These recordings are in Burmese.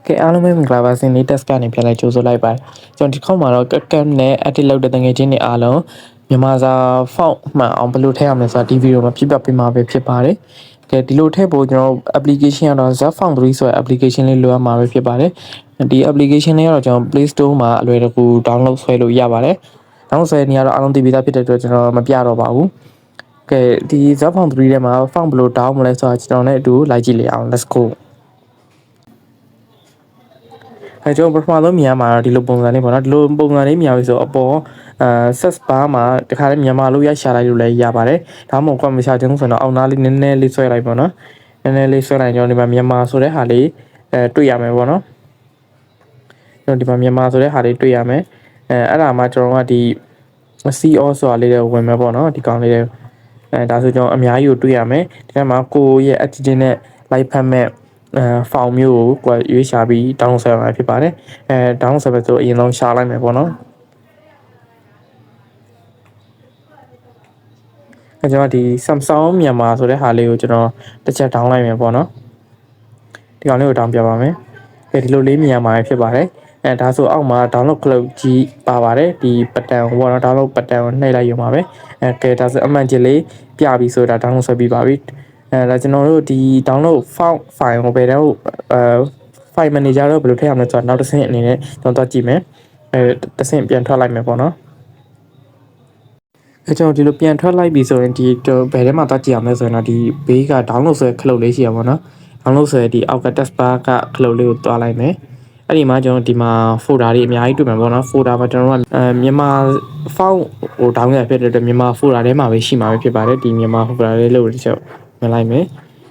ကဲအားလုံးပဲမင်္ဂလာပါစင်လေး test ကနေပြန်လဲကြိုဆိုလိုက်ပါတယ်ကျွန်တော်ဒီခေါက်မှာတော့ cam နဲ့ edit လုပ်တဲ့တငယ်ချင်းတွေအားလုံးမြန်မာစာ font မှန်အောင်ဘယ်လိုထည့်ရမလဲဆိုတာဒီဗီဒီယိုမှာပြပြပေးမှာပဲဖြစ်ပါတယ်ကဲဒီလိုထည့်ဖို့ကျွန်တော် application ကတော့ Zfont 3ဆိုတဲ့ application လေးလိုအပ်မှာပဲဖြစ်ပါတယ်ဒီ application လေးကတော့ကျွန်တော် Play Store မှာအလွယ်တကူ download ဆွဲလို့ရပါတယ် download ဆွဲနေရတော့အားလုံးသိပြီးသားဖြစ်တဲ့အတွက်ကျွန်တော်မပြတော့ပါဘူးကဲဒီ Zfont 3ထဲမှာ font ဘယ်လို down မလဲဆိုတာကျွန်တော်နဲ့အတူလိုက်ကြည့်လေအောင် let's goကျွန်တော်ပထမဆုံးမြင်ရမှာဒီလိုပုံစံလေးပေါ့နော်ဒီလိုပုံစံလေးမြင်ရပြီဆိုအပေါ်search bar မှာတခါလေးမြန်မာလို့ရိုက်ရှာလိုက်လို့လည်းရပါတယ်ဒါမှမဟုတ်မရှာချင်ဘူးဆိုတော့အောက်နားလေးနည်းနည်းလေးဆွဲလိုက်ပေါ့နော်နည်းနည်းလေးဆွဲလိုက်ကျွန်တော်ဒီမှာမြန်မာဆိုတဲ့ဟာလေးတွေ့ရမယ်ပေါ့နော်ကျွန်တော်ဒီမှာမြန်မာဆိုတဲ့ဟာလေးတွေ့ရမယ်အဲ့ဒါမှကျွန်တော်ကဒီ CO ဆိုတာလေးတွေဝင်မယ်ပေါ့နော်ဒီကောင်လေးတွေဒါဆိုကျွန်တော်အများကြီးကိုတွေ့ရမယ်ဒီထဲမှာကိုရဲ့ attitude နဲ့ like ဖတ်မဲ့file မျိုးကိုရွေးရှာပြီး download ဆယ်မှာဖြစ်ပါတယ်download ဆယ်မယ်ဆိုအရင်ဆုံးရှာလိုက်မယ်ပေါ့နော်ကျွန်တော်ဒီ Samsung မြန်မာဆိုတဲ့ဟာလေးကိုကျွန်တော်တစ်ချက် down လိုက်မယ်ပေါ့နော်ဒီကောင်လေးကို down ပြပါမယ်ဒီလိုလေးမြင်ရမှာဖြစ်ပါတယ်ဒါဆိုအောက်မှာ download ခလုတ်ကြီးပါပါတယ်ဒီ button ကိုပေါ့နော် download button ကိုနှိပ်လိုက်ရုံပါပဲကဲဒါဆိုအမှန်ကြီးလေးပြပြီးဆိုတာ download ဆွဲပြီးပါပြီဒါကျွန်တော်တို့ဒီ download file ကိုပဲတော့file manager တော့ဘယ်လိုထည့်ရမလဲဆိုတော့နောက်တစ်ဆင့်အနေနဲ့ကျွန်တော်သွားကြည့်မယ်တစ်ဆင့်ပြန်ထွက်လိုက်မယ်ပေါ့နော်ကျွန်တော်ဒီလိုပြန်ထွက်လိုက်ပြီဆိုရင်ဒီဘယ်ထဲမှာသွားကြည့်ရမလဲဆိုရင်တော့ဒီဘေးက download ဆိုတဲ့ခလုတ်လေးရှိရပါတော့နော် download ဆိုတဲ့ဒီအောက်က task bar ကခလုတ်လေးကိုသွားလိုက်မယ်အဲ့ဒီမှာကျွန်တော်ဒီမှာ folder တွေအများကြီးတွေ့မှာပေါ့နော် folder မှာကျွန်တော်တို့ကမြန်မာ font ဟို down ရဖြစ်တဲ့အတွက်မြန်မာ folder ထဲမှာပဲရှိမှာပဲဖြစ်ပါတယ်ဒီမြန်မာ folder လေးလို့တစ်ချက်ဝင်လိုက်မယ်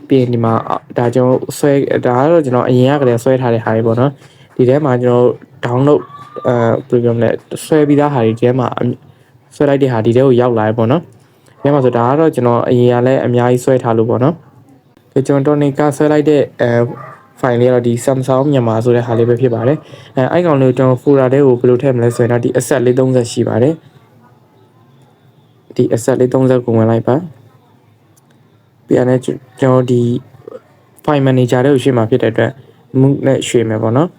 ပြီးရင်ဒီမှာဒါကျွန်တော်ဆွဲဒါကတော့ကျွန်တော်အရင်ကတည်းကဆွဲထားတဲ့ဟာတွေပေါ့နော်ဒီထဲမှာကျွန်တော် download ဘယ်လိုပြောမလဲဆွဲပြီးသားဟာတွေဒီထဲမှာဆွဲလိုက်တဲ့ဟာဒီထဲကိုရောက်လာပြီပေါ့နော်ဒီထဲမှာဆိုဒါကတော့ကျွန်တော်အရင်ကလည်းအများကြီးဆွဲထားလို့ပေါ့နော်ကျွန်တော်Tonyကဆွဲလိုက်တဲ့file လေးကတော့ဒီ Samsung မြန်မာဆိုတဲ့ဟာလေးပဲဖြစ်ပါတယ်အဲ့ကောင်လေးကိုကျွန်တော် folder ထဲကိုဘယ်လိုထည့်မလဲဆိုရင်တော့ဒီ asset လေး30ရှိပါတယ်ဒီ asset လေး30ကိုဝင်လိုက်ပါပြန်လဲကျွန်တော်ဒီ file manager တွေကိုရွှေ့မှာဖြစ်တဲ့အတွက် move နဲ့ရွှေ့မယ်ပေါ့နော်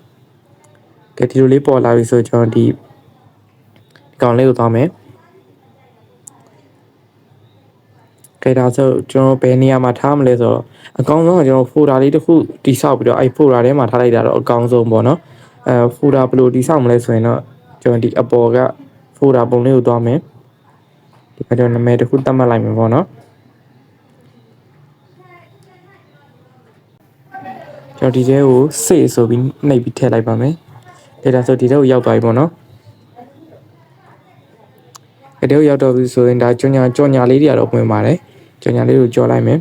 ကဲဒီလိုလေးပေါ်လာပြီဆိုကျွန်တော်ဒီကောင်လေးကိုသွားမယ်ကဲဒါဆိုကျွန်တော်ဘယ်နေရာမှာထားမလဲဆိုတော့အကောင်းဆုံးကကျွန်တော် folder လေးတစ်ခုတိဆောက်ပြီးတော့အဲ့ folder ထဲမှာထားလိုက်တာတော့အကောင်းဆုံးပေါ့နော်folder ဘယ်လိုတိဆောက်မလဲဆိုရင်တော့ကျွန်တော်ဒီအပေါ်က folder ပုံလေးကိုသွားမယ်ဒီကကျွန်တော်နာမည်တစ်ခုသတ်မှတ်လိုက်မယ်ပေါ့နော်ကျွန်တော်ဒီထဲကို save ဆိုပြီးနှိပ်ပြီးထည့်လိုက်ပါမယ်ဒါဆိုဒီထဲကိုရောက်သွားပြီပေါ့နော်ဒီထဲကိုရောက်တော့ပြီဆိုရင်ဒါကြော်ညာလေးတွေကတော့ဝင်ပါတယ်ကြော်ညာလေးကိုကြော်လိုက်မယ်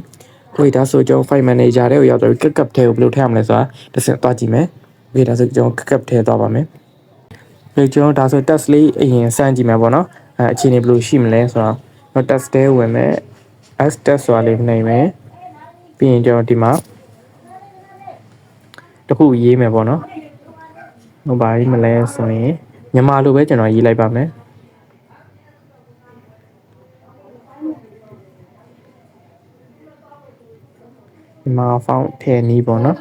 โอเคဒါဆိုကျွန်တော် file manager တွေကိုရောက်တော့ backup ထဲကိုဘယ်လိုထည့်ရမလဲဆိုတာတစ်ဆင့်သွားကြည့်မယ်โอเคဒါဆိုကျွန်တော် backup ထဲသွားပါမယ်ဒီကျွန်တော်ဒါဆို test လေးအရင်စမ်းကြည့်မယ်ပေါ့နော်အခြေအနေဘယ်လိုရှိမလဲဆိုတော့ကျွန်တော် test ထဲဝင်မယ် s test ဆိုတာလေးနှိပ်မယ်ပြီးရင်ကျွန်တော်ဒီမှာတခုရေးမယ်ပေါ့နော်ဟိုဘာရေးမလဲဆိုရင်မြန်မာလိုပဲကျွန်တော်ရေးလိုက်ပါမယ်ဒီမှာ font ထည့်နီးပေါ့နော်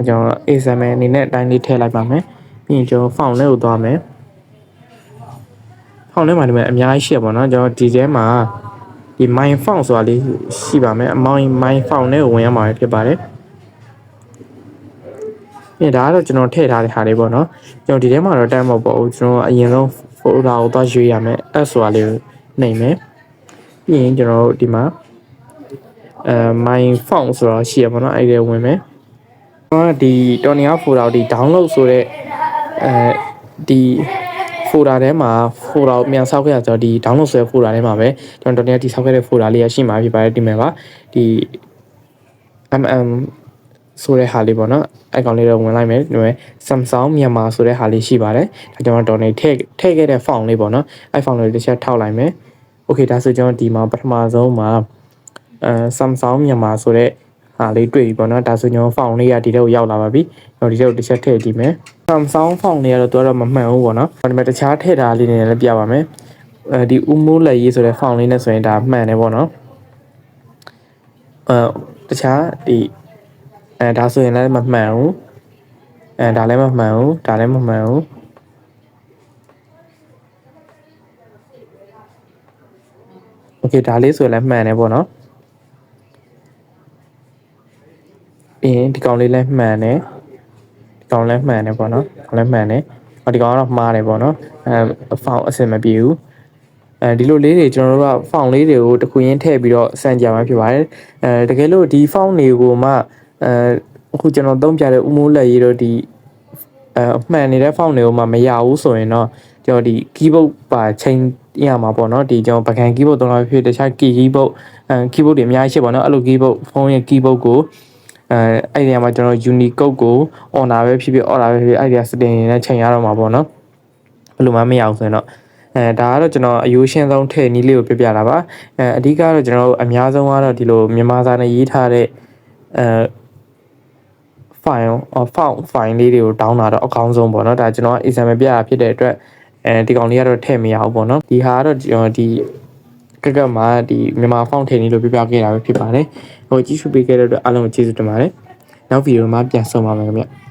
ကျွန်တော် example အနေနဲ့အတိုင်းလေးထည့်လိုက်ပါမယ်ပြီးရင်ကျွန်တော် font လေးကိုသွားမယ် font ထဲမှာဒီမှာအများကြီးရှိရပါတော့ကျွန်တော်ဒီထဲမှာဒီ my font ဆိုတာလေးရှိပါမယ် my font နဲ့ကိုဝင်ရမှာဖြစ်ပါတယ်ဒါကတော့ကျွန်တော်ထည့်ထားတဲ့ဟာလေးပေါ့နော်ကျွန်တော်ဒီထဲမှာတော့တန်းမဟုတ်ပါဘူးကျွန်တော်အရင်ဆုံး folder ကိုသွားရွေးရမယ် s ဆိုတာလေးကိုနှိပ်မယ်ပြီးရင်ကျွန်တော်ဒီမှာmy font ဆိုတာရှိရပါတော့အဲ့ဒီဝင်မယ်ကျွန်တော်ဒီ Tony folder ကိုဒီ download ဆိုတဲ့ဒီ folder ထဲမှာ folder ကိုပြန်ဆောက်ခဲ့ရဆိုတော့ဒီ download ဆိုတဲ့ folder ထဲမှာပဲကျွန်တော် Tony ကတိဆောက်ခဲ့တဲ့ folder လေးရရှိမှာဖြစ်ပါတယ်ဒီမှာပါဒီ ဆိုတဲ့ဟာလေးပေါ့နော်အဲ့ကောင်လေးတော့ဝင်လိုက်မယ်ဒီမှာ Samsung မြန်မာဆိုတဲ့ဟာလေးရှိပါတယ်ဒါကျွန်တော်တော်နေထည့်ခဲ့တဲ့ font လေးပေါ့နော်အဲ့ font လေးတစ်ချက်ထောက်လိုက်မယ်โอเคဒါဆိုကျွန်တော်ဒီမှာပထမဆုံးမှာSamsung မြန်မာဆိုတဲ့ဟာလေးတွေ့ပြီပေါ့နော်ဒါဆိုကျွန်တော် font လေးကဒီထဲကိုရောက်လာပါပြီကျွန်တော်ဒီထဲကိုတစ်ချက်ထည့်ကြည့်မယ် Samsung font လေးကတော့တော့မမှန်ဘူးပေါ့နော်ဒီမှာတခြားထည့်ထားလေးနေလည်းပြပါမယ်ဒီ Umo လက်ရေးဆိုတဲ့ font လေးနဲ့ဆိုရင်ဒါမှန်တယ်ပေါ့နော်တခြားဒီဒါဆိုရင်လည်းမမှန်ဘူး ဒါလည်းမမှန်ဘူးဒါလည်းမမှန်ဘူးโอเคဒါလေးဆိုရင်လည်းမှန်တယ်ပေါ့နော်ပြီးရင်ဒီကောင်လေးလည်းမှန်တယ်ဒီကောင်လည်းမှန်တယ်ပေါ့နော်ဒီကောင်လည်းမှန်တယ်ဒီကောင်ကတော့မှားတယ်ပေါ့နော်ဖောင်အဆင်မပြေဘူးဒီလိုလေးတွေကျွန်တော်တို့ကဖောင်လေးတွေကိုတစ်ခုချင်းထည့်ပြီးတော့စမ်းကြမှာဖြစ်ပါတယ်တကယ်လို့ဒီဖောင်တွေကိုမှအခုကျွန်တော်သုံးပြတဲ့ဥမိုးလက်ရေးတော့ဒီမှန်နေတဲ့ဖောင်တွေကိုမှမရဘူးဆိုရင်တော့ကျွန်တော်ဒီ keyboard ပါချိန်ရမှာပေါ့နော်ဒီကျွန်တော်ပကံ keyboard သုံးတာဖြစ်တခြား keyboard keyboard တွေအများကြီးရှိပါတော့အဲ့လို keyboard ဖုန်းရဲ့ keyboard ကိုအဲ့ဒီမှာကျွန်တော် Unicode ကို honor ပဲဖြစ်ဖြစ် order ပဲဖြစ်ဖြစ်အဲ့ဒီ setting နဲ့ချိန်ရတော့မှာပေါ့နော်ဘယ်လိုမှမရအောင်ဆိုရင်တော့ဒါကတော့ကျွန်တော်အယူရှင်းဆုံးထည့်နည်းလေးကိုပြပြတာပါအဓိကတော့ကျွန်တော်အများဆုံးကတော့ဒီလိုမြန်မာစာနဲ့ရေးထားတဲ့file လေးတွေကိုတောင်းတာတော့အကောင်းဆုံးပေါ့နော်ဒါကျွန်တော် example ပြတာဖြစ်တဲ့အတွက်ဒီကောင်လေးကတော့ထည့်မရဘူးပေါ့နော်ဒီဟာကတော့ကျွန်တော်ဒီကမှာဒီမြန်မာဖောင်ထည့်နည်းလို့ပြပြခဲ့တာပဲဖြစ်ပါတယ်ဟိုကြည့်ရှုပေးခဲ့တဲ့အတွက်အားလုံးကိုကျေးဇူးတင်ပါတယ်နောက်ဗီဒီယိုမှာပြန်ဆုံပါမယ်ခင်ဗျ